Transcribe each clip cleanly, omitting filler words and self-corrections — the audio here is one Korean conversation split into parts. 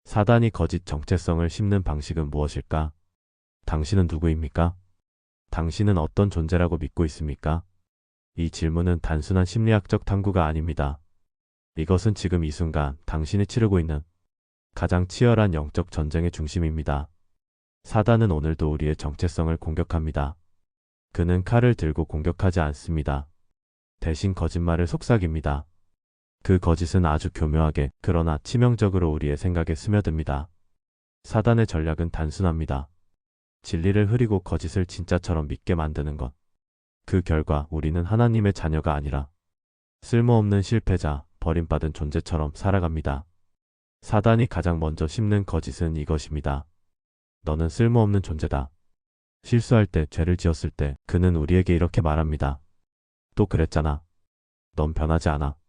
사단이 거짓 정체성을 심는 방식은 무엇일까? 당신은 누구입니까? 당신은 어떤 존재라고 믿고 있습니까? 이 질문은 단순한 심리학적 탐구가 아닙니다. 이것은 지금 이 순간 당신이 치르고 있는 가장 치열한 영적 전쟁의 중심입니다. 사단은 오늘도 우리의 정체성을 공격합니다. 그는 칼을 들고 공격하지 않습니다. 대신 거짓말을 속삭입니다. 그 거짓은 아주 교묘하게 그러나 치명적으로 우리의 생각에 스며듭니다. 사단의 전략은 단순합니다. 진리를 흐리고 거짓을 진짜처럼 믿게 만드는 것. 그 결과 우리는 하나님의 자녀가 아니라 쓸모없는 실패자, 버림받은 존재처럼 살아갑니다. 사단이 가장 먼저 심는 거짓은 이것입니다. 너는 쓸모없는 존재다. 실수할 때, 죄를 지었을 때 그는 우리에게 이렇게 말합니다. 또 그랬잖아. 넌 변하지 않아.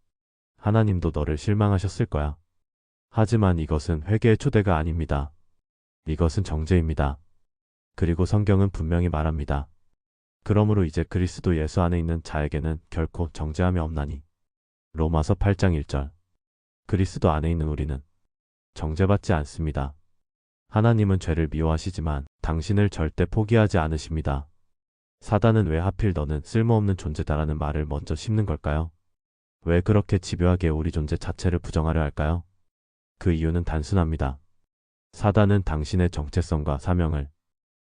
하나님도 너를 실망하셨을 거야. 하지만 이것은 회개의 초대가 아닙니다. 이것은 정죄입니다. 그리고 성경은 분명히 말합니다. 그러므로 이제 그리스도 예수 안에 있는 자에게는 결코 정죄함이 없나니. 로마서 8장 1절. 그리스도 안에 있는 우리는 정죄받지 않습니다. 하나님은 죄를 미워하시지만 당신을 절대 포기하지 않으십니다. 사단은 왜 하필 너는 쓸모없는 존재다라는 말을 먼저 심는 걸까요? 왜 그렇게 집요하게 우리 존재 자체를 부정하려 할까요? 그 이유는 단순합니다. 사단은 당신의 정체성과 사명을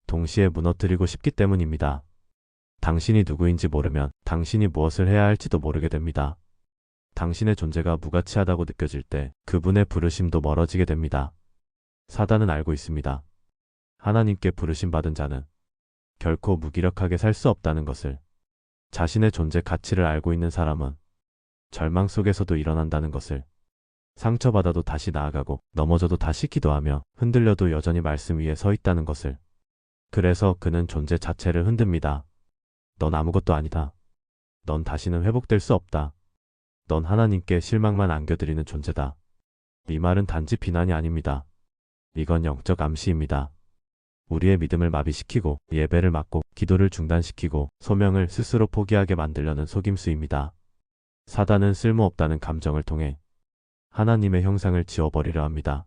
동시에 무너뜨리고 싶기 때문입니다. 당신이 누구인지 모르면 당신이 무엇을 해야 할지도 모르게 됩니다. 당신의 존재가 무가치하다고 느껴질 때 그분의 부르심도 멀어지게 됩니다. 사단은 알고 있습니다. 하나님께 부르심 받은 자는 결코 무기력하게 살 수 없다는 것을. 자신의 존재 가치를 알고 있는 사람은 절망 속에서도 일어난다는 것을. 상처받아도 다시 나아가고 넘어져도 다시 기도하며 흔들려도 여전히 말씀 위에 서 있다는 것을. 그래서 그는 존재 자체를 흔듭니다. 넌 아무것도 아니다. 넌 다시는 회복될 수 없다. 넌 하나님께 실망만 안겨드리는 존재다. 이 말은 단지 비난이 아닙니다. 이건 영적 암시입니다. 우리의 믿음을 마비시키고 예배를 막고 기도를 중단시키고 소명을 스스로 포기하게 만들려는 속임수입니다. 사단은 쓸모없다는 감정을 통해 하나님의 형상을 지워버리려 합니다.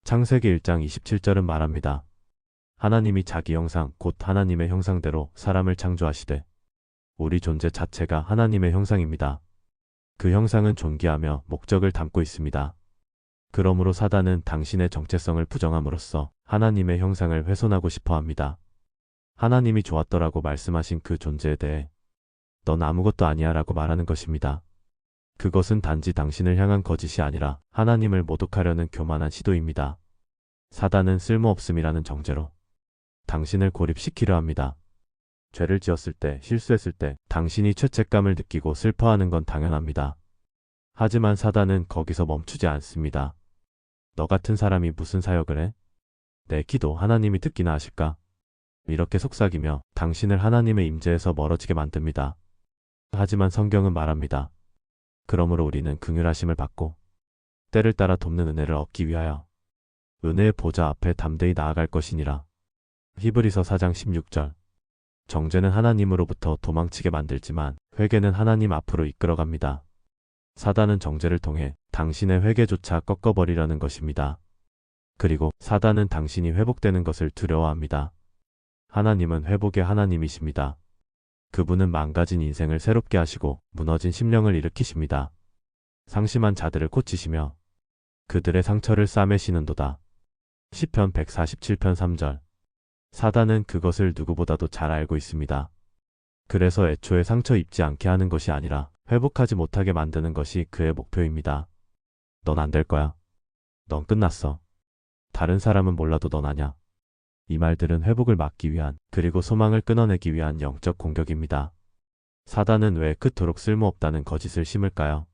창세기 1장 27절은 말합니다. 하나님이 자기 형상 곧 하나님의 형상대로 사람을 창조하시되 우리 존재 자체가 하나님의 형상입니다. 그 형상은 존귀하며 목적을 담고 있습니다. 그러므로 사단은 당신의 정체성을 부정함으로써 하나님의 형상을 훼손하고 싶어 합니다. 하나님이 좋았더라고 말씀하신 그 존재에 대해 넌 아무것도 아니야 라고 말하는 것입니다. 그것은 단지 당신을 향한 거짓이 아니라 하나님을 모독하려는 교만한 시도입니다. 사단은 쓸모없음이라는 정죄로 당신을 고립시키려 합니다. 죄를 지었을 때, 실수했을 때 당신이 죄책감을 느끼고 슬퍼하는 건 당연합니다. 하지만 사단은 거기서 멈추지 않습니다. 너 같은 사람이 무슨 사역을 해? 내 기도 하나님이 듣기나 하실까? 이렇게 속삭이며 당신을 하나님의 임재에서 멀어지게 만듭니다. 하지만 성경은 말합니다. 그러므로 우리는 긍휼하심을 받고 때를 따라 돕는 은혜를 얻기 위하여 은혜의 보좌 앞에 담대히 나아갈 것이니라. 히브리서 4장 16절. 정죄는 하나님으로부터 도망치게 만들지만 회개는 하나님 앞으로 이끌어갑니다. 사단은 정죄를 통해 당신의 회개조차 꺾어버리려는 것입니다. 그리고 사단은 당신이 회복되는 것을 두려워합니다. 하나님은 회복의 하나님이십니다. 그분은 망가진 인생을 새롭게 하시고 무너진 심령을 일으키십니다. 상심한 자들을 고치시며 그들의 상처를 싸매시는도다. 시편 147편 3절. 사단은 그것을 누구보다도 잘 알고 있습니다. 그래서 애초에 상처 입지 않게 하는 것이 아니라 회복하지 못하게 만드는 것이 그의 목표입니다. 넌 안 될 거야. 넌 끝났어. 다른 사람은 몰라도 넌 아냐. 이 말들은 회복을 막기 위한 그리고 소망을 끊어내기 위한 영적 공격입니다. 사단은 왜 그토록 쓸모없다는 거짓을 심을까요?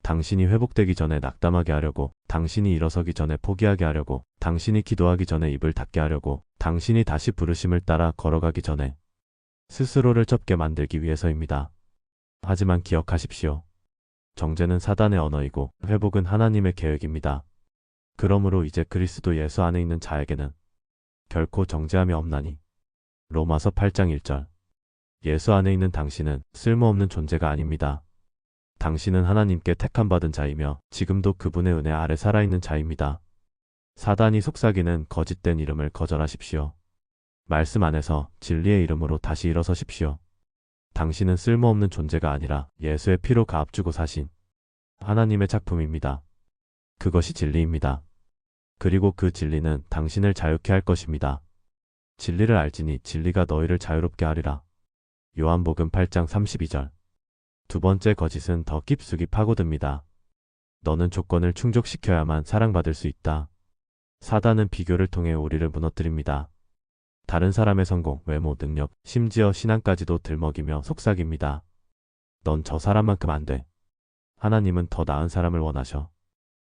당신이 회복되기 전에 낙담하게 하려고, 당신이 일어서기 전에 포기하게 하려고, 당신이 기도하기 전에 입을 닫게 하려고, 당신이 다시 부르심을 따라 걸어가기 전에 스스로를 접게 만들기 위해서입니다. 하지만 기억하십시오. 정죄는 사단의 언어이고 회복은 하나님의 계획입니다. 그러므로 이제 그리스도 예수 안에 있는 자에게는 결코 정죄함이 없나니. 로마서 8장 1절. 예수 안에 있는 당신은 쓸모없는 존재가 아닙니다. 당신은 하나님께 택함받은 자이며 지금도 그분의 은혜 아래 살아있는 자입니다. 사단이 속삭이는 거짓된 이름을 거절하십시오. 말씀 안에서 진리의 이름으로 다시 일어서십시오. 당신은 쓸모없는 존재가 아니라 예수의 피로 값주고 사신 하나님의 작품입니다. 그것이 진리입니다. 그리고 그 진리는 당신을 자유케 할 것입니다. 진리를 알지니 진리가 너희를 자유롭게 하리라. 요한복음 8장 32절. 두 번째 거짓은 더 깊숙이 파고듭니다. 너는 조건을 충족시켜야만 사랑받을 수 있다. 사단은 비교를 통해 우리를 무너뜨립니다. 다른 사람의 성공, 외모, 능력, 심지어 신앙까지도 들먹이며 속삭입니다. 넌 저 사람만큼 안 돼. 하나님은 더 나은 사람을 원하셔.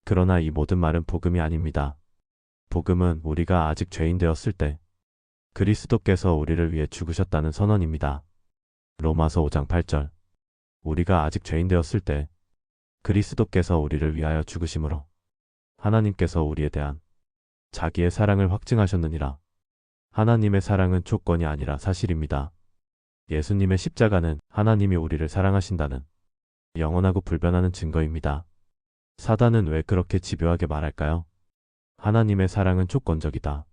그러나 이 모든 말은 복음이 아닙니다. 복음은 우리가 아직 죄인 되었을 때 그리스도께서 우리를 위해 죽으셨다는 선언입니다. 로마서 5장 8절. 우리가 아직 죄인 되었을 때 그리스도께서 우리를 위하여 죽으심으로 하나님께서 우리에 대한 자기의 사랑을 확증하셨느니라. 하나님의 사랑은 조건이 아니라 사실입니다. 예수님의 십자가는 하나님이 우리를 사랑하신다는 영원하고 불변하는 증거입니다. 사단은 왜 그렇게 집요하게 말할까요? 하나님의 사랑은 조건적이다.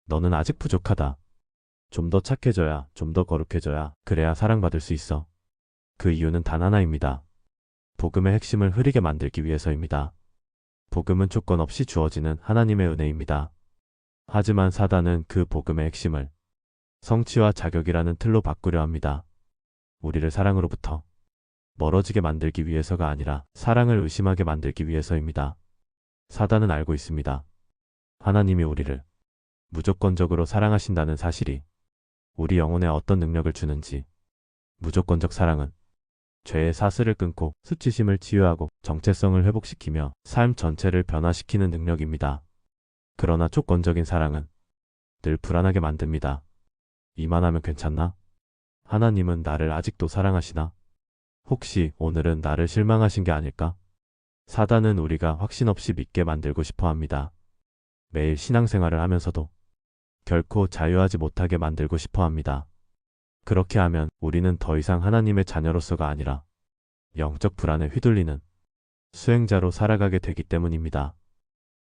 너는 아직 부족하다. 좀 더 착해져야, 좀 더 거룩해져야, 그래야 사랑받을 수 있어. 그 이유는 단 하나입니다. 복음의 핵심을 흐리게 만들기 위해서입니다. 복음은 조건 없이 주어지는 하나님의 은혜입니다. 하지만 사단은 그 복음의 핵심을 성취와 자격이라는 틀로 바꾸려 합니다. 우리를 사랑으로부터 멀어지게 만들기 위해서가 아니라 사랑을 의심하게 만들기 위해서입니다. 사단은 알고 있습니다. 하나님이 우리를 무조건적으로 사랑하신다는 사실이 우리 영혼에 어떤 능력을 주는지. 무조건적 사랑은 죄의 사슬을 끊고 수치심을 치유하고 정체성을 회복시키며 삶 전체를 변화시키는 능력입니다. 그러나 조건적인 사랑은 늘 불안하게 만듭니다. 이만하면 괜찮나? 하나님은 나를 아직도 사랑하시나? 혹시 오늘은 나를 실망하신 게 아닐까? 사단은 우리가 확신 없이 믿게 만들고 싶어 합니다. 매일 신앙생활을 하면서도 결코 자유하지 못하게 만들고 싶어 합니다. 그렇게 하면 우리는 더 이상 하나님의 자녀로서가 아니라 영적 불안에 휘둘리는 수행자로 살아가게 되기 때문입니다.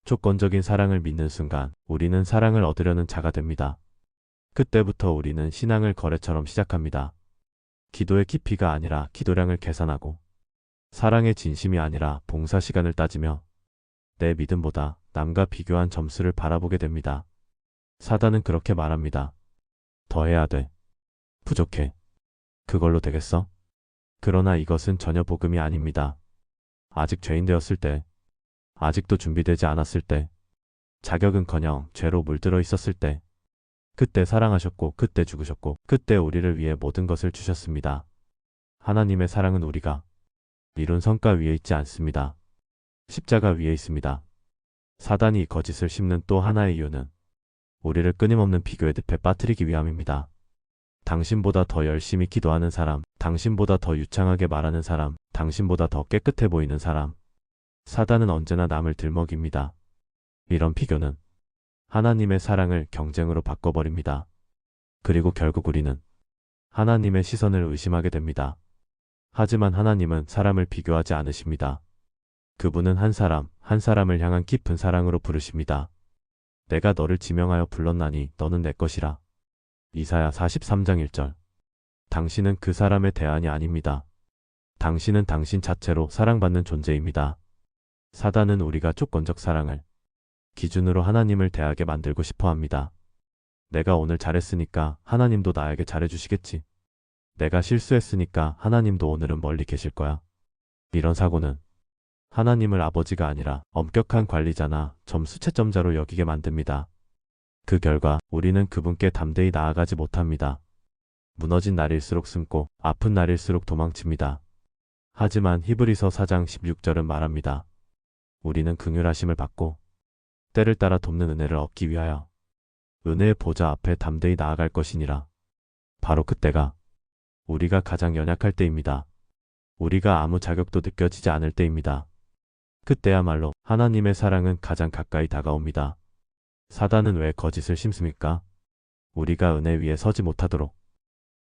조건적인 사랑을 믿는 순간 우리는 사랑을 얻으려는 자가 됩니다. 그때부터 우리는 신앙을 거래처럼 시작합니다. 기도의 깊이가 아니라 기도량을 계산하고 사랑의 진심이 아니라 봉사 시간을 따지며 내 믿음보다 남과 비교한 점수를 바라보게 됩니다. 사단은 그렇게 말합니다. 더 해야 돼. 부족해. 그걸로 되겠어? 그러나 이것은 전혀 복음이 아닙니다. 아직 죄인 되었을 때, 아직도 준비되지 않았을 때, 자격은커녕 죄로 물들어 있었을 때, 그때 사랑하셨고 그때 죽으셨고 그때 우리를 위해 모든 것을 주셨습니다. 하나님의 사랑은 우리가 이룬 성과 위에 있지 않습니다. 십자가 위에 있습니다. 사단이 이 거짓을 심는 또 하나의 이유는 우리를 끊임없는 비교의 늪에 빠뜨리기 위함입니다. 당신보다 더 열심히 기도하는 사람, 당신보다 더 유창하게 말하는 사람, 당신보다 더 깨끗해 보이는 사람. 사단은 언제나 남을 들먹입니다. 이런 비교는 하나님의 사랑을 경쟁으로 바꿔버립니다. 그리고 결국 우리는 하나님의 시선을 의심하게 됩니다. 하지만 하나님은 사람을 비교하지 않으십니다. 그분은 한 사람, 한 사람을 향한 깊은 사랑으로 부르십니다. 내가 너를 지명하여 불렀나니 너는 내 것이라. 이사야 43장 1절. 당신은 그 사람의 대안이 아닙니다. 당신은 당신 자체로 사랑받는 존재입니다. 사단은 우리가 조건적 사랑을 기준으로 하나님을 대하게 만들고 싶어 합니다. 내가 오늘 잘했으니까 하나님도 나에게 잘해주시겠지. 내가 실수했으니까 하나님도 오늘은 멀리 계실 거야. 이런 사고는 하나님을 아버지가 아니라 엄격한 관리자나 점수 채점자로 여기게 만듭니다. 그 결과 우리는 그분께 담대히 나아가지 못합니다. 무너진 날일수록 숨고 아픈 날일수록 도망칩니다. 하지만 히브리서 4장 16절은 말합니다. 우리는 긍휼하심을 받고 때를 따라 돕는 은혜를 얻기 위하여 은혜의 보좌 앞에 담대히 나아갈 것이니라. 바로 그때가 우리가 가장 연약할 때입니다. 우리가 아무 자격도 느껴지지 않을 때입니다. 그때야말로 하나님의 사랑은 가장 가까이 다가옵니다. 사단은 왜 거짓을 심습니까? 우리가 은혜 위에 서지 못하도록,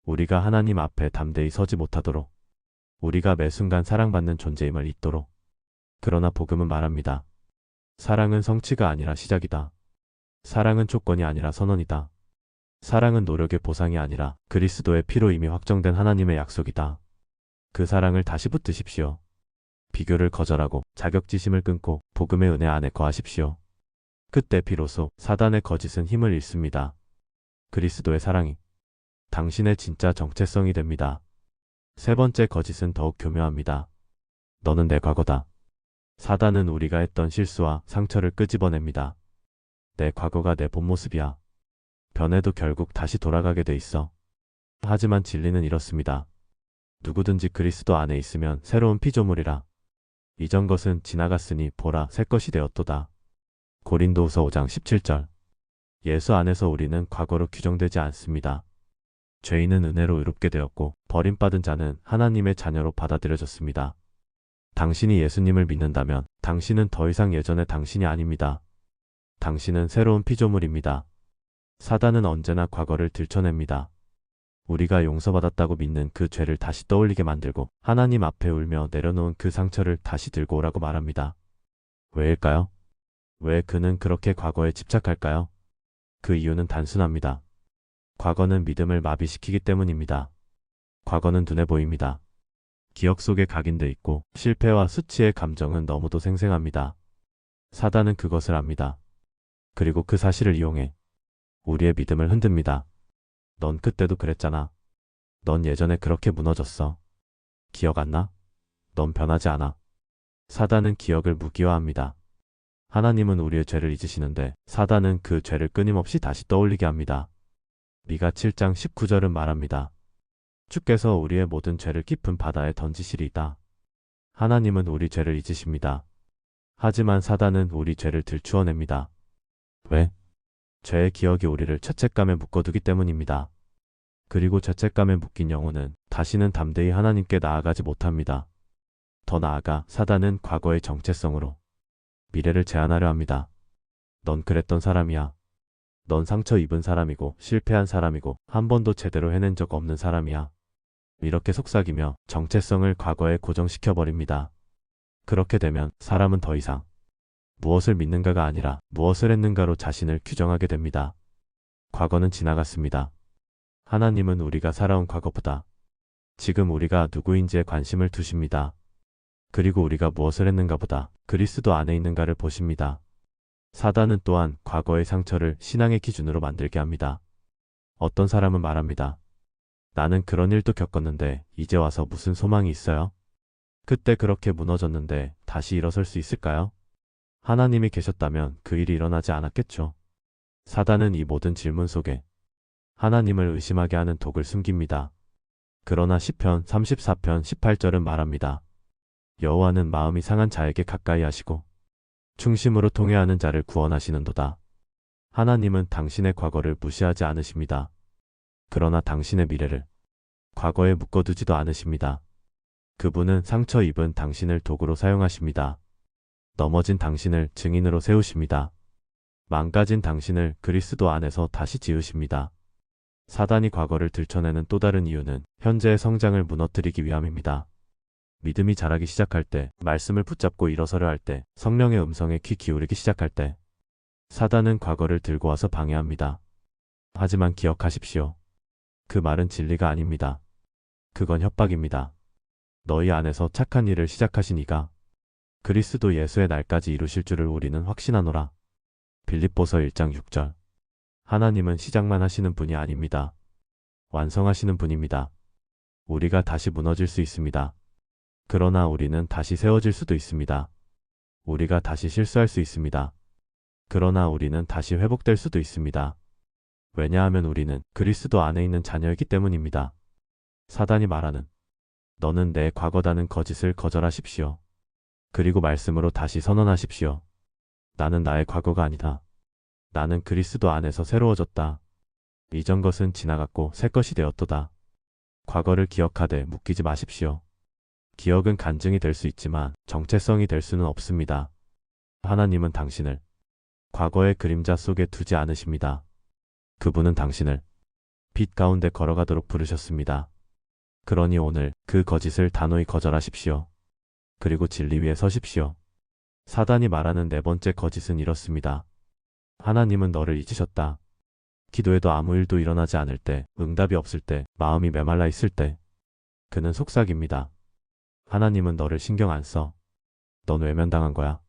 우리가 하나님 앞에 담대히 서지 못하도록, 우리가 매 순간 사랑받는 존재임을 잊도록. 그러나 복음은 말합니다. 사랑은 성취가 아니라 시작이다. 사랑은 조건이 아니라 선언이다. 사랑은 노력의 보상이 아니라 그리스도의 피로 이미 확정된 하나님의 약속이다. 그 사랑을 다시 붙드십시오. 비교를 거절하고 자격지심을 끊고 복음의 은혜 안에 거하십시오. 그때 비로소 사단의 거짓은 힘을 잃습니다. 그리스도의 사랑이 당신의 진짜 정체성이 됩니다. 세 번째 거짓은 더욱 교묘합니다. 너는 내 과거다. 사단은 우리가 했던 실수와 상처를 끄집어냅니다. 내 과거가 내 본 모습이야. 변해도 결국 다시 돌아가게 돼 있어. 하지만 진리는 이렇습니다. 누구든지 그리스도 안에 있으면 새로운 피조물이라. 이전 것은 지나갔으니 보라 새 것이 되었도다. 고린도후서 5장 17절. 예수 안에서 우리는 과거로 규정되지 않습니다. 죄인은 은혜로 의롭게 되었고 버림받은 자는 하나님의 자녀로 받아들여졌습니다. 당신이 예수님을 믿는다면 당신은 더 이상 예전의 당신이 아닙니다. 당신은 새로운 피조물입니다. 사단은 언제나 과거를 들춰냅니다. 우리가 용서받았다고 믿는 그 죄를 다시 떠올리게 만들고 하나님 앞에 울며 내려놓은 그 상처를 다시 들고 오라고 말합니다. 왜일까요? 왜 그는 그렇게 과거에 집착할까요? 그 이유는 단순합니다. 과거는 믿음을 마비시키기 때문입니다. 과거는 눈에 보입니다. 기억 속에 각인돼 있고 실패와 수치의 감정은 너무도 생생합니다. 사단은 그것을 압니다. 그리고 그 사실을 이용해 우리의 믿음을 흔듭니다. 넌 그때도 그랬잖아. 넌 예전에 그렇게 무너졌어. 기억 안 나? 넌 변하지 않아. 사단은 기억을 무기화합니다. 하나님은 우리의 죄를 잊으시는데 사단은 그 죄를 끊임없이 다시 떠올리게 합니다. 미가 7장 19절은 말합니다. 주께서 우리의 모든 죄를 깊은 바다에 던지시리이다. 하나님은 우리 죄를 잊으십니다. 하지만 사단은 우리 죄를 들추어냅니다. 왜? 죄의 기억이 우리를 죄책감에 묶어두기 때문입니다. 그리고 죄책감에 묶인 영혼은 다시는 담대히 하나님께 나아가지 못합니다. 더 나아가 사단은 과거의 정체성으로 미래를 제한하려 합니다. 넌 그랬던 사람이야. 넌 상처 입은 사람이고 실패한 사람이고 한 번도 제대로 해낸 적 없는 사람이야. 이렇게 속삭이며 정체성을 과거에 고정시켜버립니다. 그렇게 되면 사람은 더 이상 무엇을 믿는가가 아니라 무엇을 했는가로 자신을 규정하게 됩니다. 과거는 지나갔습니다. 하나님은 우리가 살아온 과거보다 지금 우리가 누구인지에 관심을 두십니다. 그리고 우리가 무엇을 했는가보다 그리스도 안에 있는가를 보십니다. 사단은 또한 과거의 상처를 신앙의 기준으로 만들게 합니다. 어떤 사람은 말합니다. 나는 그런 일도 겪었는데 이제 와서 무슨 소망이 있어요? 그때 그렇게 무너졌는데 다시 일어설 수 있을까요? 하나님이 계셨다면 그 일이 일어나지 않았겠죠. 사단은 이 모든 질문 속에 하나님을 의심하게 하는 독을 숨깁니다. 그러나 시편 34편 18절은 말합니다. 여호와는 마음이 상한 자에게 가까이 하시고 충심으로 통회하는 자를 구원하시는도다. 하나님은 당신의 과거를 무시하지 않으십니다. 그러나 당신의 미래를 과거에 묶어두지도 않으십니다. 그분은 상처 입은 당신을 도구로 사용하십니다. 넘어진 당신을 증인으로 세우십니다. 망가진 당신을 그리스도 안에서 다시 지으십니다. 사단이 과거를 들춰내는 또 다른 이유는 현재의 성장을 무너뜨리기 위함입니다. 믿음이 자라기 시작할 때, 말씀을 붙잡고 일어서려 할 때, 성령의 음성에 귀 기울이기 시작할 때, 사단은 과거를 들고 와서 방해합니다. 하지만 기억하십시오. 그 말은 진리가 아닙니다. 그건 협박입니다. 너희 안에서 착한 일을 시작하신 이가 그리스도 예수의 날까지 이루실 줄을 우리는 확신하노라. 빌립보서 1장 6절. 하나님은 시작만 하시는 분이 아닙니다. 완성하시는 분입니다. 우리가 다시 무너질 수 있습니다. 그러나 우리는 다시 세워질 수도 있습니다. 우리가 다시 실수할 수 있습니다. 그러나 우리는 다시 회복될 수도 있습니다. 왜냐하면 우리는 그리스도 안에 있는 자녀이기 때문입니다. 사단이 말하는 너는 내 과거다는 거짓을 거절하십시오. 그리고 말씀으로 다시 선언하십시오. 나는 나의 과거가 아니다. 나는 그리스도 안에서 새로워졌다. 이전 것은 지나갔고 새 것이 되었도다. 과거를 기억하되 묶이지 마십시오. 기억은 간증이 될 수 있지만 정체성이 될 수는 없습니다. 하나님은 당신을 과거의 그림자 속에 두지 않으십니다. 그분은 당신을 빛 가운데 걸어가도록 부르셨습니다. 그러니 오늘 그 거짓을 단호히 거절하십시오. 그리고 진리 위에 서십시오. 사단이 말하는 네 번째 거짓은 이렇습니다. 하나님은 너를 잊으셨다. 기도해도 아무 일도 일어나지 않을 때, 응답이 없을 때, 마음이 메말라 있을 때, 그는 속삭입니다. 하나님은 너를 신경 안 써. 넌 외면당한 거야.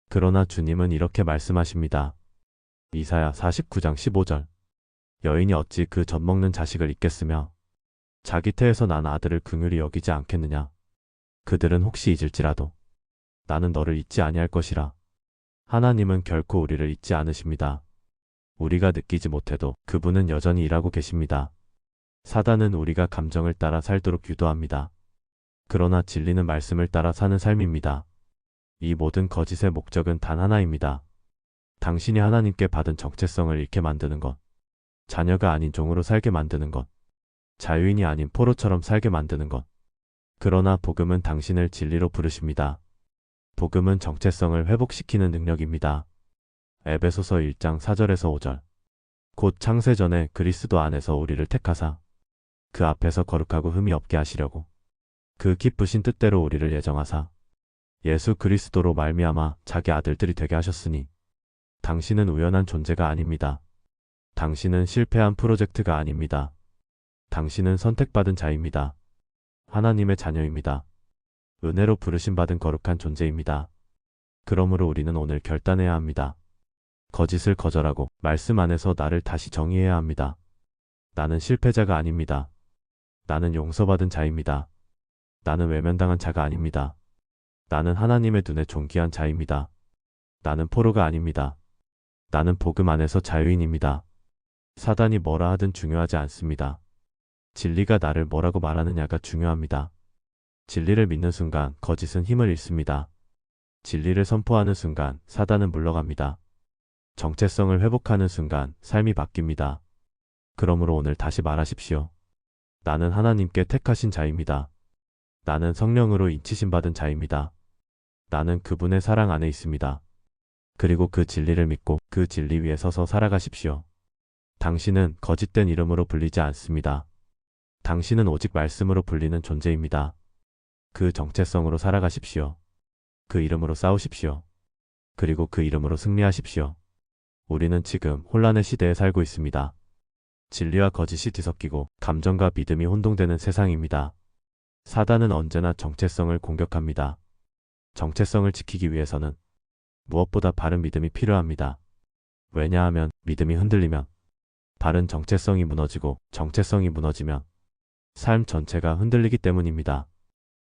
그러나 주님은 이렇게 말씀하십니다. 이사야 49장 15절. 여인이 어찌 그 젖먹는 자식을 잊겠으며 자기 태에서 난 아들을 긍휼히 여기지 않겠느냐. 그들은 혹시 잊을지라도 나는 너를 잊지 아니할 것이라. 하나님은 결코 우리를 잊지 않으십니다. 우리가 느끼지 못해도 그분은 여전히 일하고 계십니다. 사단은 우리가 감정을 따라 살도록 유도합니다. 그러나 진리는 말씀을 따라 사는 삶입니다. 이 모든 거짓의 목적은 단 하나입니다. 당신이 하나님께 받은 정체성을 잃게 만드는 것, 자녀가 아닌 종으로 살게 만드는 것, 자유인이 아닌 포로처럼 살게 만드는 것. 그러나 복음은 당신을 진리로 부르십니다. 복음은 정체성을 회복시키는 능력입니다. 에베소서 1장 4절에서 5절. 곧 창세전에 그리스도 안에서 우리를 택하사 그 앞에서 거룩하고 흠이 없게 하시려고 그 기쁘신 뜻대로 우리를 예정하사 예수 그리스도로 말미암아 자기 아들들이 되게 하셨으니 당신은 우연한 존재가 아닙니다. 당신은 실패한 프로젝트가 아닙니다. 당신은 선택받은 자입니다. 하나님의 자녀입니다. 은혜로 부르심 받은 거룩한 존재입니다. 그러므로 우리는 오늘 결단해야 합니다. 거짓을 거절하고 말씀 안에서 나를 다시 정의해야 합니다. 나는 실패자가 아닙니다. 나는 용서받은 자입니다. 나는 외면당한 자가 아닙니다. 나는 하나님의 눈에 존귀한 자입니다. 나는 포로가 아닙니다. 나는 복음 안에서 자유인입니다. 사단이 뭐라 하든 중요하지 않습니다. 진리가 나를 뭐라고 말하느냐가 중요합니다. 진리를 믿는 순간 거짓은 힘을 잃습니다. 진리를 선포하는 순간 사단은 물러갑니다. 정체성을 회복하는 순간 삶이 바뀝니다. 그러므로 오늘 다시 말하십시오. 나는 하나님께 택하신 자입니다. 나는 성령으로 인치심 받은 자입니다. 나는 그분의 사랑 안에 있습니다. 그리고 그 진리를 믿고 그 진리 위에 서서 살아가십시오. 당신은 거짓된 이름으로 불리지 않습니다. 당신은 오직 말씀으로 불리는 존재입니다. 그 정체성으로 살아가십시오. 그 이름으로 싸우십시오. 그리고 그 이름으로 승리하십시오. 우리는 지금 혼란의 시대에 살고 있습니다. 진리와 거짓이 뒤섞이고 감정과 믿음이 혼동되는 세상입니다. 사단은 언제나 정체성을 공격합니다. 정체성을 지키기 위해서는 무엇보다 바른 믿음이 필요합니다. 왜냐하면 믿음이 흔들리면 바른 정체성이 무너지고 정체성이 무너지면 삶 전체가 흔들리기 때문입니다.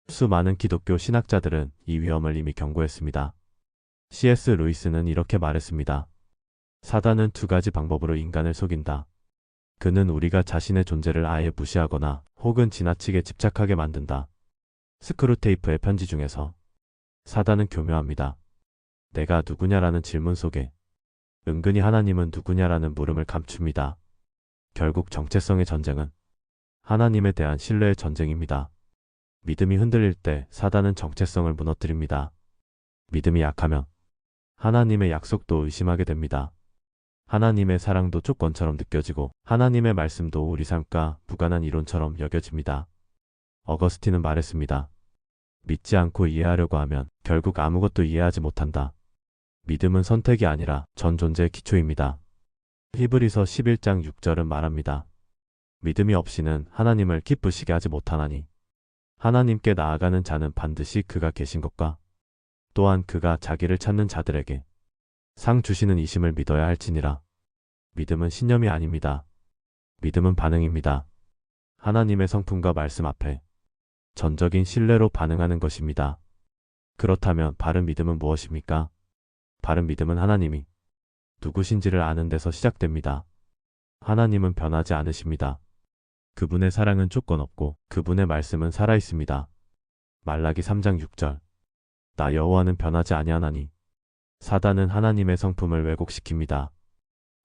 수많은 기독교 신학자들은 이 위험을 이미 경고했습니다. C.S. 루이스는 이렇게 말했습니다. 사단은 두 가지 방법으로 인간을 속인다. 그는 우리가 자신의 존재를 아예 무시하거나 혹은 지나치게 집착하게 만든다. 스크루테이프의 편지 중에서 사단은 교묘합니다. 내가 누구냐라는 질문 속에 은근히 하나님은 누구냐라는 물음을 감춥니다. 결국 정체성의 전쟁은 하나님에 대한 신뢰의 전쟁입니다. 믿음이 흔들릴 때 사단은 정체성을 무너뜨립니다. 믿음이 약하면 하나님의 약속도 의심하게 됩니다. 하나님의 사랑도 조건처럼 느껴지고 하나님의 말씀도 우리 삶과 무관한 이론처럼 여겨집니다. 어거스틴은 말했습니다. 믿지 않고 이해하려고 하면 결국 아무것도 이해하지 못한다. 믿음은 선택이 아니라 전 존재의 기초입니다. 히브리서 11장 6절은 말합니다. 믿음이 없이는 하나님을 기쁘시게 하지 못하나니 하나님께 나아가는 자는 반드시 그가 계신 것과 또한 그가 자기를 찾는 자들에게 상 주시는 이심을 믿어야 할지니라. 믿음은 신념이 아닙니다. 믿음은 반응입니다. 하나님의 성품과 말씀 앞에 전적인 신뢰로 반응하는 것입니다. 그렇다면 바른 믿음은 무엇입니까? 바른 믿음은 하나님이 누구신지를 아는 데서 시작됩니다. 하나님은 변하지 않으십니다. 그분의 사랑은 조건 없고 그분의 말씀은 살아있습니다. 말라기 3장 6절. 나 여호와는 변하지 아니하나니. 사단은 하나님의 성품을 왜곡시킵니다.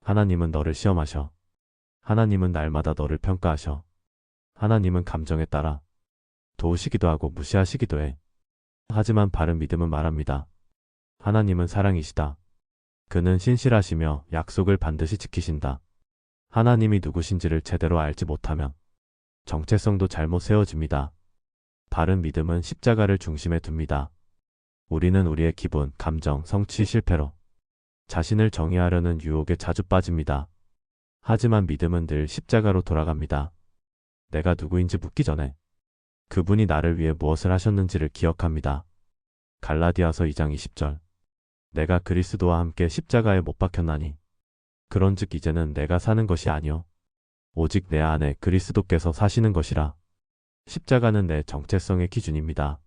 하나님은 너를 시험하셔. 하나님은 날마다 너를 평가하셔. 하나님은 감정에 따라 도우시기도 하고 무시하시기도 해. 하지만 바른 믿음은 말합니다. 하나님은 사랑이시다. 그는 신실하시며 약속을 반드시 지키신다. 하나님이 누구신지를 제대로 알지 못하면 정체성도 잘못 세워집니다. 바른 믿음은 십자가를 중심에 둡니다. 우리는 우리의 기분, 감정, 성취 실패로 자신을 정의하려는 유혹에 자주 빠집니다. 하지만 믿음은 늘 십자가로 돌아갑니다. 내가 누구인지 묻기 전에 그분이 나를 위해 무엇을 하셨는지를 기억합니다. 갈라디아서 2장 20절. 내가 그리스도와 함께 십자가에 못 박혔나니 그런즉 이제는 내가 사는 것이 아니요 오직 내 안에 그리스도께서 사시는 것이라. 십자가는 내 정체성의 기준입니다.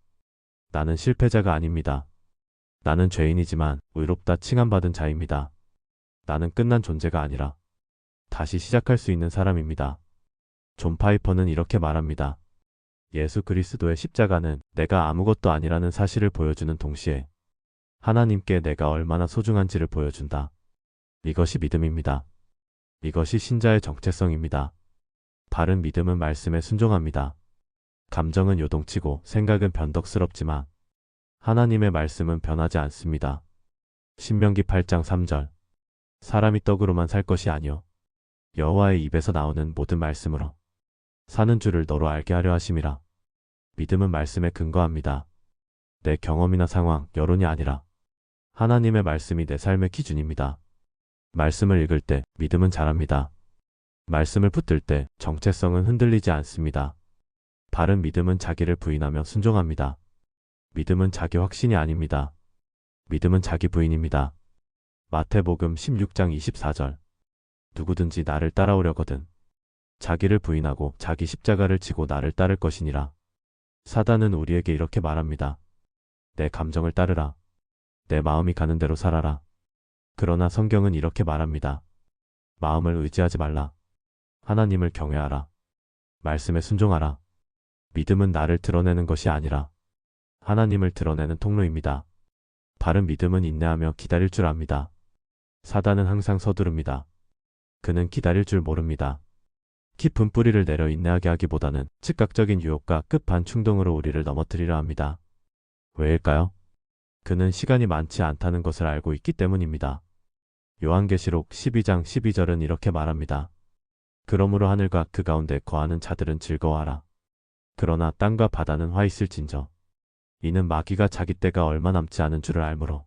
나는 실패자가 아닙니다. 나는 죄인이지만 의롭다 칭함받은 자입니다. 나는 끝난 존재가 아니라 다시 시작할 수 있는 사람입니다. 존 파이퍼는 이렇게 말합니다. 예수 그리스도의 십자가는 내가 아무것도 아니라는 사실을 보여주는 동시에 하나님께 내가 얼마나 소중한지를 보여준다. 이것이 믿음입니다. 이것이 신자의 정체성입니다. 바른 믿음은 말씀에 순종합니다. 감정은 요동치고 생각은 변덕스럽지만 하나님의 말씀은 변하지 않습니다. 신명기 8장 3절. 사람이 떡으로만 살 것이 아니요 여호와의 입에서 나오는 모든 말씀으로 사는 줄을 너로 알게 하려 하심이라. 믿음은 말씀에 근거합니다. 내 경험이나 상황, 여론이 아니라 하나님의 말씀이 내 삶의 기준입니다. 말씀을 읽을 때 믿음은 자랍니다. 말씀을 붙들 때 정체성은 흔들리지 않습니다. 바른 믿음은 자기를 부인하며 순종합니다. 믿음은 자기 확신이 아닙니다. 믿음은 자기 부인입니다. 마태복음 16장 24절. 누구든지 나를 따라오려거든 자기를 부인하고 자기 십자가를 지고 나를 따를 것이니라. 사단은 우리에게 이렇게 말합니다. 내 감정을 따르라. 내 마음이 가는 대로 살아라. 그러나 성경은 이렇게 말합니다. 마음을 의지하지 말라. 하나님을 경외하라. 말씀에 순종하라. 믿음은 나를 드러내는 것이 아니라 하나님을 드러내는 통로입니다. 바른 믿음은 인내하며 기다릴 줄 압니다. 사단은 항상 서두릅니다. 그는 기다릴 줄 모릅니다. 깊은 뿌리를 내려 인내하게 하기보다는 즉각적인 유혹과 끝반 충동으로 우리를 넘어뜨리려 합니다. 왜일까요? 그는 시간이 많지 않다는 것을 알고 있기 때문입니다. 요한계시록 12장 12절은 이렇게 말합니다. 그러므로 하늘과 그 가운데 거하는 자들은 즐거워하라. 그러나 땅과 바다는 화 있을진저. 이는 마귀가 자기 때가 얼마 남지 않은 줄을 알므로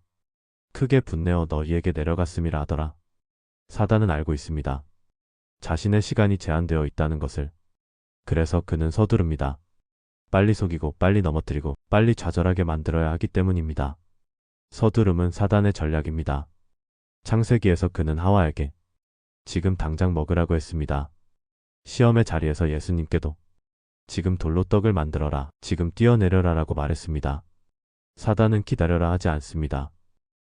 크게 분내어 너희에게 내려갔음이라 하더라. 사단은 알고 있습니다. 자신의 시간이 제한되어 있다는 것을. 그래서 그는 서두릅니다. 빨리 속이고 빨리 넘어뜨리고 빨리 좌절하게 만들어야 하기 때문입니다. 서두름은 사단의 전략입니다. 창세기에서 그는 하와에게 지금 당장 먹으라고 했습니다. 시험의 자리에서 예수님께도 지금 돌로 떡을 만들어라, 지금 뛰어내려라 라고 말했습니다. 사단은 기다려라 하지 않습니다.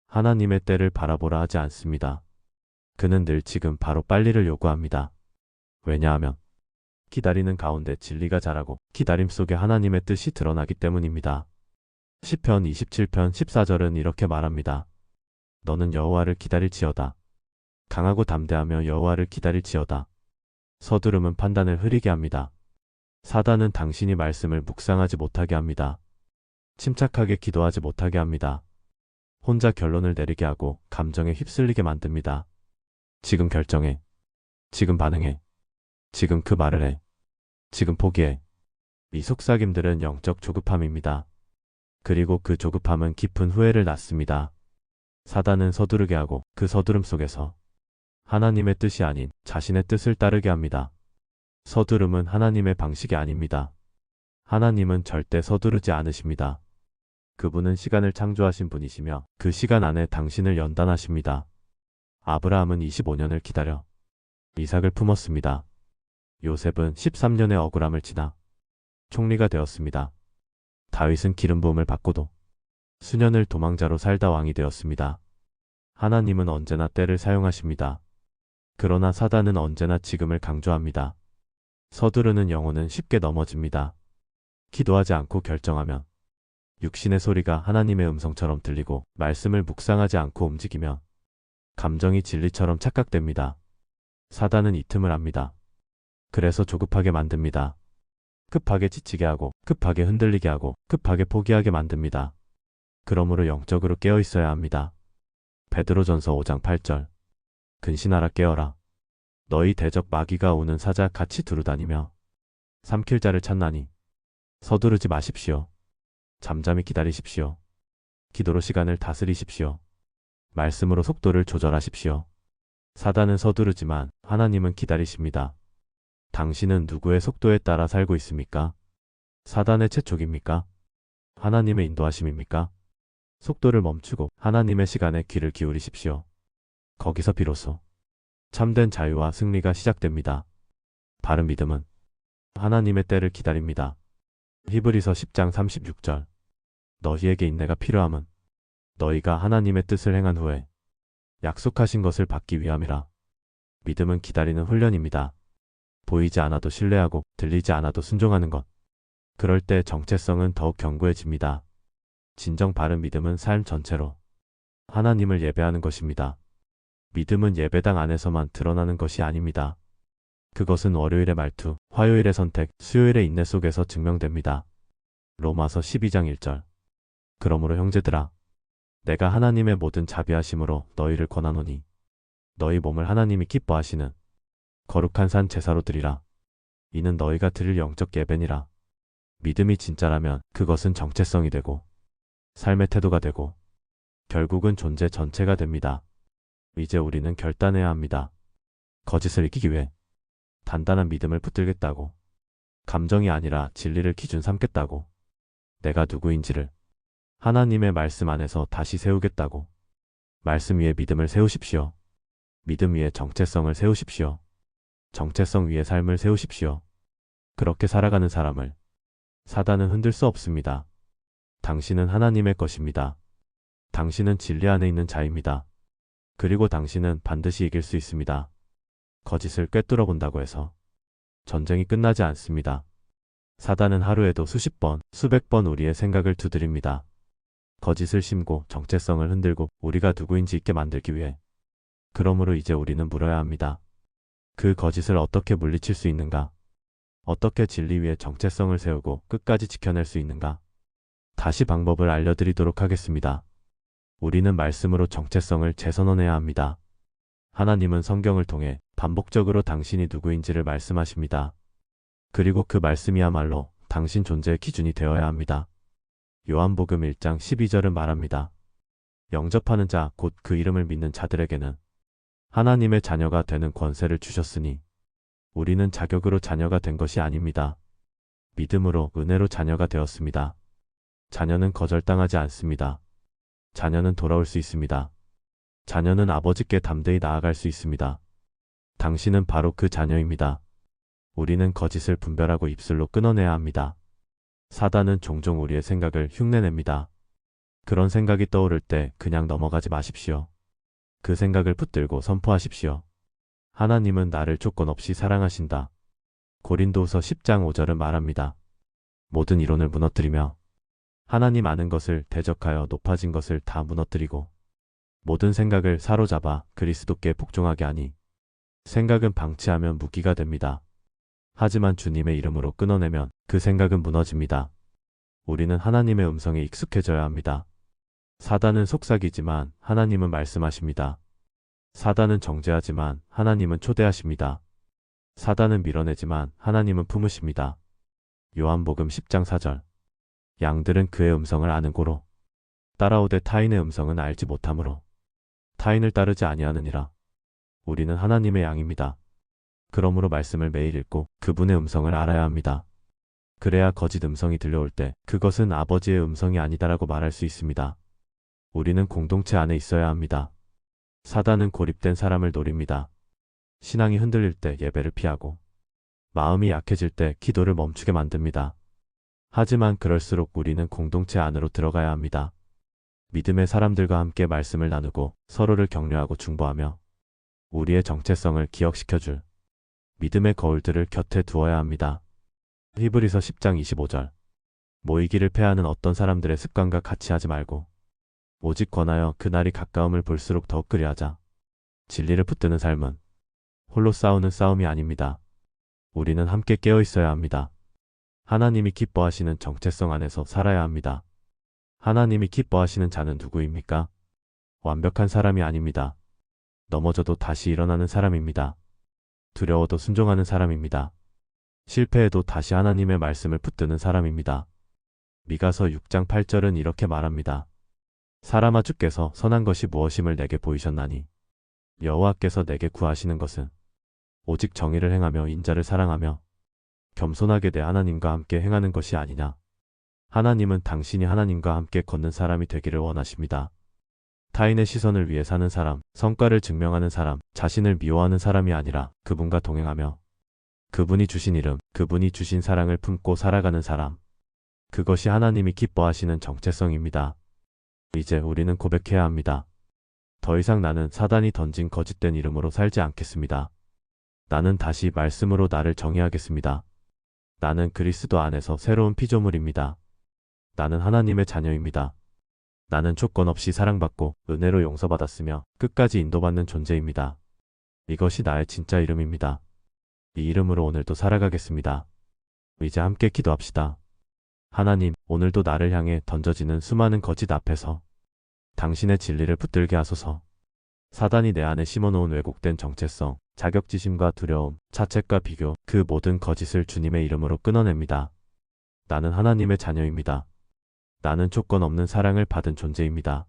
하나님의 때를 바라보라 하지 않습니다. 그는 늘 지금 바로 빨리를 요구합니다. 왜냐하면 기다리는 가운데 진리가 자라고 기다림 속에 하나님의 뜻이 드러나기 때문입니다. 시편 27편 14절은 이렇게 말합니다. 너는 여호와를 기다릴지어다. 강하고 담대하며 여호와를 기다릴지어다. 서두름은 판단을 흐리게 합니다. 사단은 당신이 말씀을 묵상하지 못하게 합니다. 침착하게 기도하지 못하게 합니다. 혼자 결론을 내리게 하고 감정에 휩쓸리게 만듭니다. 지금 결정해. 지금 반응해. 지금 그 말을 해. 지금 포기해. 이 속삭임들은 영적 조급함입니다. 그리고 그 조급함은 깊은 후회를 낳습니다. 사단은 서두르게 하고 그 서두름 속에서 하나님의 뜻이 아닌 자신의 뜻을 따르게 합니다. 서두름은 하나님의 방식이 아닙니다. 하나님은 절대 서두르지 않으십니다. 그분은 시간을 창조하신 분이시며 그 시간 안에 당신을 연단하십니다. 아브라함은 25년을 기다려 이삭을 품었습니다. 요셉은 13년의 억울함을 지나 총리가 되었습니다. 다윗은 기름 부음을 받고도 수년을 도망자로 살다 왕이 되었습니다. 하나님은 언제나 때를 사용하십니다. 그러나 사단은 언제나 지금을 강조합니다. 서두르는 영혼은 쉽게 넘어집니다. 기도하지 않고 결정하면 육신의 소리가 하나님의 음성처럼 들리고 말씀을 묵상하지 않고 움직이면 감정이 진리처럼 착각됩니다. 사단은 이 틈을 압니다. 그래서 조급하게 만듭니다. 급하게 지치게 하고 급하게 흔들리게 하고 급하게 포기하게 만듭니다. 그러므로 영적으로 깨어 있어야 합니다. 베드로전서 5장 8절. 근신하라 깨어라. 너희 대적 마귀가 오는 사자 같이 두루다니며 삼킬 자를 찾나니 서두르지 마십시오. 잠잠히 기다리십시오. 기도로 시간을 다스리십시오. 말씀으로 속도를 조절하십시오. 사단은 서두르지만 하나님은 기다리십니다. 당신은 누구의 속도에 따라 살고 있습니까? 사단의 채촉입니까? 하나님의 인도하심입니까? 속도를 멈추고 하나님의 시간에 귀를 기울이십시오. 거기서 비로소 참된 자유와 승리가 시작됩니다. 바른 믿음은 하나님의 때를 기다립니다. 히브리서 10장 36절. 너희에게 인내가 필요함은 너희가 하나님의 뜻을 행한 후에 약속하신 것을 받기 위함이라. 믿음은 기다리는 훈련입니다. 보이지 않아도 신뢰하고 들리지 않아도 순종하는 것. 그럴 때 정체성은 더욱 견고해집니다. 진정 바른 믿음은 삶 전체로 하나님을 예배하는 것입니다. 믿음은 예배당 안에서만 드러나는 것이 아닙니다. 그것은 월요일의 말투, 화요일의 선택, 수요일의 인내 속에서 증명됩니다. 로마서 12장 1절. 그러므로 형제들아, 내가 하나님의 모든 자비하심으로 너희를 권하노니 너희 몸을 하나님이 기뻐하시는 거룩한 산 제사로 드리라. 이는 너희가 드릴 영적 예배니라. 믿음이 진짜라면 그것은 정체성이 되고 삶의 태도가 되고 결국은 존재 전체가 됩니다. 이제 우리는 결단해야 합니다. 거짓을 이기기 위해 단단한 믿음을 붙들겠다고, 감정이 아니라 진리를 기준 삼겠다고, 내가 누구인지를 하나님의 말씀 안에서 다시 세우겠다고. 말씀 위에 믿음을 세우십시오. 믿음 위에 정체성을 세우십시오. 정체성 위에 삶을 세우십시오. 그렇게 살아가는 사람을 사단은 흔들 수 없습니다. 당신은 하나님의 것입니다. 당신은 진리 안에 있는 자입니다. 그리고 당신은 반드시 이길 수 있습니다. 거짓을 꿰뚫어 본다고 해서 전쟁이 끝나지 않습니다. 사단은 하루에도 수십 번, 수백 번 우리의 생각을 두드립니다. 거짓을 심고 정체성을 흔들고 우리가 누구인지 잊게 만들기 위해. 그러므로 이제 우리는 물어야 합니다. 그 거짓을 어떻게 물리칠 수 있는가? 어떻게 진리 위에 정체성을 세우고 끝까지 지켜낼 수 있는가? 다시 방법을 알려드리도록 하겠습니다. 우리는 말씀으로 정체성을 재선언해야 합니다. 하나님은 성경을 통해 반복적으로 당신이 누구인지를 말씀하십니다. 그리고 그 말씀이야말로 당신 존재의 기준이 되어야 합니다. 요한복음 1장 12절은 말합니다. 영접하는 자, 곧 그 이름을 믿는 자들에게는 하나님의 자녀가 되는 권세를 주셨으니 우리는 자격으로 자녀가 된 것이 아닙니다. 믿음으로 은혜로 자녀가 되었습니다. 자녀는 거절당하지 않습니다. 자녀는 돌아올 수 있습니다. 자녀는 아버지께 담대히 나아갈 수 있습니다. 당신은 바로 그 자녀입니다. 우리는 거짓을 분별하고 입술로 끊어내야 합니다. 사단은 종종 우리의 생각을 흉내냅니다. 그런 생각이 떠오를 때 그냥 넘어가지 마십시오. 그 생각을 붙들고 선포하십시오. 하나님은 나를 조건 없이 사랑하신다. 고린도후서 10장 5절은 말합니다. 모든 이론을 무너뜨리며 하나님 아는 것을 대적하여 높아진 것을 다 무너뜨리고 모든 생각을 사로잡아 그리스도께 복종하게 하니 생각은 방치하면 무기가 됩니다. 하지만 주님의 이름으로 끊어내면 그 생각은 무너집니다. 우리는 하나님의 음성에 익숙해져야 합니다. 사단은 속삭이지만 하나님은 말씀하십니다. 사단은 정죄하지만 하나님은 초대하십니다. 사단은 밀어내지만 하나님은 품으십니다. 요한복음 10장 4절. 양들은 그의 음성을 아는 고로 따라오되 타인의 음성은 알지 못하므로 타인을 따르지 아니하느니라. 우리는 하나님의 양입니다. 그러므로 말씀을 매일 읽고 그분의 음성을 알아야 합니다. 그래야 거짓 음성이 들려올 때 그것은 아버지의 음성이 아니다라고 말할 수 있습니다. 우리는 공동체 안에 있어야 합니다. 사단은 고립된 사람을 노립니다. 신앙이 흔들릴 때 예배를 피하고 마음이 약해질 때 기도를 멈추게 만듭니다. 하지만 그럴수록 우리는 공동체 안으로 들어가야 합니다. 믿음의 사람들과 함께 말씀을 나누고 서로를 격려하고 중보하며 우리의 정체성을 기억시켜줄 믿음의 거울들을 곁에 두어야 합니다. 히브리서 10장 25절. 모이기를 패하는 어떤 사람들의 습관과 같이 하지 말고 오직 권하여 그날이 가까움을 볼수록 더욱 그리하자. 진리를 붙드는 삶은 홀로 싸우는 싸움이 아닙니다. 우리는 함께 깨어 있어야 합니다. 하나님이 기뻐하시는 정체성 안에서 살아야 합니다. 하나님이 기뻐하시는 자는 누구입니까? 완벽한 사람이 아닙니다. 넘어져도 다시 일어나는 사람입니다. 두려워도 순종하는 사람입니다. 실패해도 다시 하나님의 말씀을 붙드는 사람입니다. 미가서 6장 8절은 이렇게 말합니다. 사람아 주께서 선한 것이 무엇임을 내게 보이셨나니 여호와께서 내게 구하시는 것은 오직 정의를 행하며 인자를 사랑하며 겸손하게 내 하나님과 함께 행하는 것이 아니냐. 하나님은 당신이 하나님과 함께 걷는 사람이 되기를 원하십니다. 타인의 시선을 위해 사는 사람, 성과를 증명하는 사람, 자신을 미워하는 사람이 아니라 그분과 동행하며 그분이 주신 이름, 그분이 주신 사랑을 품고 살아가는 사람. 그것이 하나님이 기뻐하시는 정체성입니다. 이제 우리는 고백해야 합니다. 더 이상 나는 사단이 던진 거짓된 이름으로 살지 않겠습니다. 나는 다시 말씀으로 나를 정의하겠습니다. 나는 그리스도 안에서 새로운 피조물입니다. 나는 하나님의 자녀입니다. 나는 조건 없이 사랑받고 은혜로 용서받았으며 끝까지 인도받는 존재입니다. 이것이 나의 진짜 이름입니다. 이 이름으로 오늘도 살아가겠습니다. 이제 함께 기도합시다. 하나님, 오늘도 나를 향해 던져지는 수많은 거짓 앞에서 당신의 진리를 붙들게 하소서. 사단이 내 안에 심어놓은 왜곡된 정체성, 자격지심과 두려움, 자책과 비교, 그 모든 거짓을 주님의 이름으로 끊어냅니다. 나는 하나님의 자녀입니다. 나는 조건 없는 사랑을 받은 존재입니다.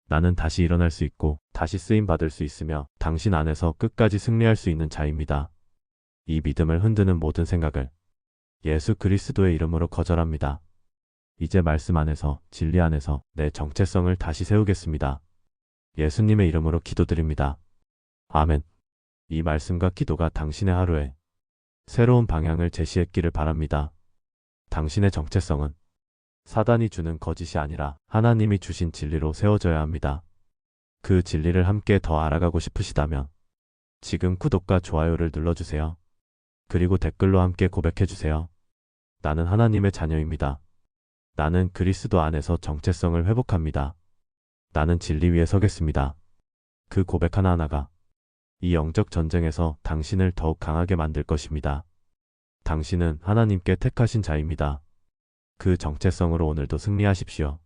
나는 다시 일어날 수 있고 다시 쓰임 받을 수 있으며 당신 안에서 끝까지 승리할 수 있는 자입니다. 이 믿음을 흔드는 모든 생각을 예수 그리스도의 이름으로 거절합니다. 이제 말씀 안에서, 진리 안에서 내 정체성을 다시 세우겠습니다. 예수님의 이름으로 기도드립니다. 아멘. 이 말씀과 기도가 당신의 하루에 새로운 방향을 제시했기를 바랍니다. 당신의 정체성은 사단이 주는 거짓이 아니라 하나님이 주신 진리로 세워져야 합니다. 그 진리를 함께 더 알아가고 싶으시다면 지금 구독과 좋아요를 눌러주세요. 그리고 댓글로 함께 고백해주세요. 나는 하나님의 자녀입니다. 나는 그리스도 안에서 정체성을 회복합니다. 나는 진리 위에 서겠습니다. 그 고백 하나하나가 이 영적 전쟁에서 당신을 더욱 강하게 만들 것입니다. 당신은 하나님께 택하신 자입니다. 그 정체성으로 오늘도 승리하십시오.